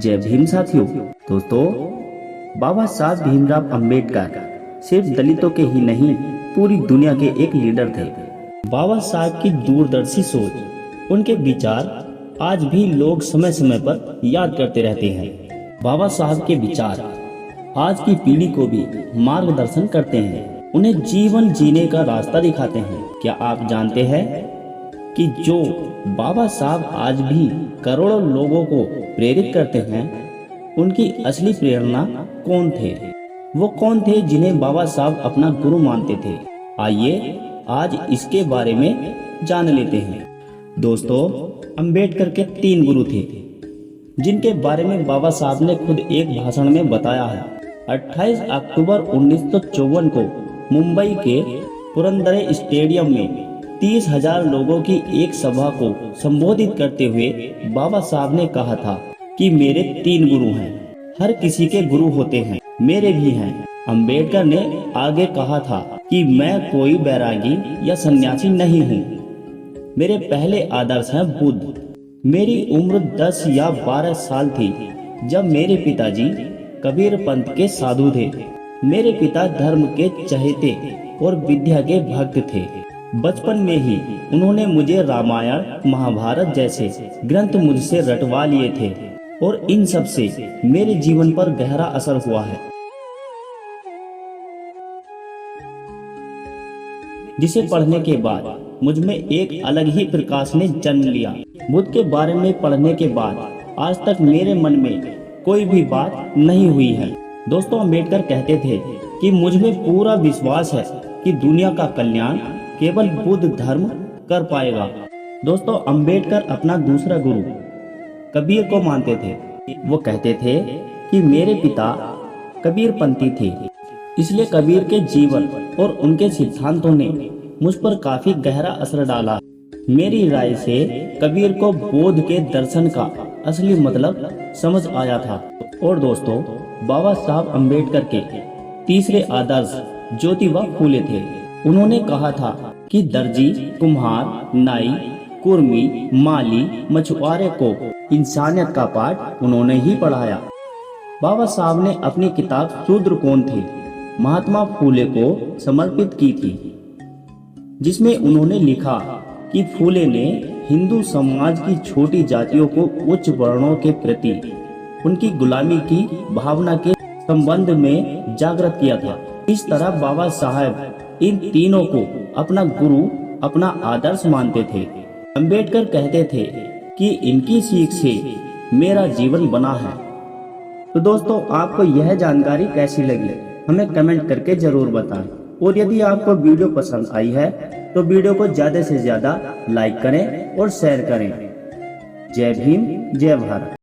जय भीम साथियों। दोस्तों, बाबा साहब भीमराव अंबेडकर सिर्फ दलितों के ही नहीं पूरी दुनिया के एक लीडर थे। बाबा साहब की दूरदर्शी सोच, उनके विचार आज भी लोग समय समय पर याद करते रहते हैं। बाबा साहब के विचार आज की पीढ़ी को भी मार्गदर्शन करते हैं, उन्हें जीवन जीने का रास्ता दिखाते हैं। क्या आप जानते हैं कि जो बाबा साहब आज भी करोड़ों लोगों को प्रेरित करते हैं, उनकी असली प्रेरणा कौन थे? वो कौन थे जिन्हें बाबा साहब अपना गुरु मानते थे? आइए आज इसके बारे में जान लेते हैं। दोस्तों, अंबेडकर के 3 गुरु थे, जिनके बारे में बाबा साहब ने खुद एक भाषण में बताया है। 28 अक्टूबर 1954 को मुंबई के पुरंदरे स्टेडियम में 30,000 लोगों की एक सभा को संबोधित करते हुए बाबा साहब ने कहा था कि मेरे 3 गुरु हैं। हर किसी के गुरु होते हैं, मेरे भी हैं। अंबेडकर ने आगे कहा था कि मैं कोई बैरागी या सन्यासी नहीं हूँ। मेरे पहले आदर्श हैं बुद्ध। मेरी उम्र 10 या 12 साल थी जब मेरे पिताजी कबीर पंथ के साधु थे। मेरे पिता धर्म के चहेते और विद्या के भक्त थे। बचपन में ही उन्होंने मुझे रामायण महाभारत जैसे ग्रंथ मुझसे रटवा लिए थे और इन सब से मेरे जीवन पर गहरा असर हुआ है, जिसे पढ़ने के बाद मुझ में एक अलग ही प्रकाश ने जन्म लिया। बुद्ध के बारे में पढ़ने के बाद आज तक मेरे मन में कोई भी बात नहीं हुई है। दोस्तों, अंबेडकर कहते थे कि मुझ में पूरा विश्वास है कि दुनिया का कल्याण केवल बुद्ध धर्म कर पाएगा। दोस्तों, अंबेडकर अपना दूसरा गुरु कबीर को मानते थे। वो कहते थे कि मेरे पिता कबीर पंथी थे, इसलिए कबीर के जीवन और उनके सिद्धांतों ने मुझ पर काफी गहरा असर डाला। मेरी राय से कबीर को बौद्ध के दर्शन का असली मतलब समझ आया था। और दोस्तों, बाबा साहब अंबेडकर के तीसरे आदर्श ज्योतिबा फूले थे। उन्होंने कहा था कि दर्जी, कुम्हार, नाई, कुर्मी, माली, मछुआरे को इंसानियत का पाठ उन्होंने ही पढ़ाया। बाबा साहब ने अपनी किताब शूद्र कौन थे महात्मा फूले को समर्पित की थी, जिसमें उन्होंने लिखा कि फूले ने हिंदू समाज की छोटी जातियों को उच्च वर्णों के प्रति उनकी गुलामी की भावना के संबंध में जागृत किया था। इस तरह बाबा साहब इन तीनों को अपना गुरु, अपना आदर्श मानते थे। अंबेडकर कहते थे कि इनकी सीख से मेरा जीवन बना है। तो दोस्तों, आपको यह जानकारी कैसी लगी हमें कमेंट करके जरूर बताएं। और यदि आपको वीडियो पसंद आई है तो वीडियो को ज्यादा से ज्यादा लाइक करें और शेयर करें। जय भीम, जय भारत।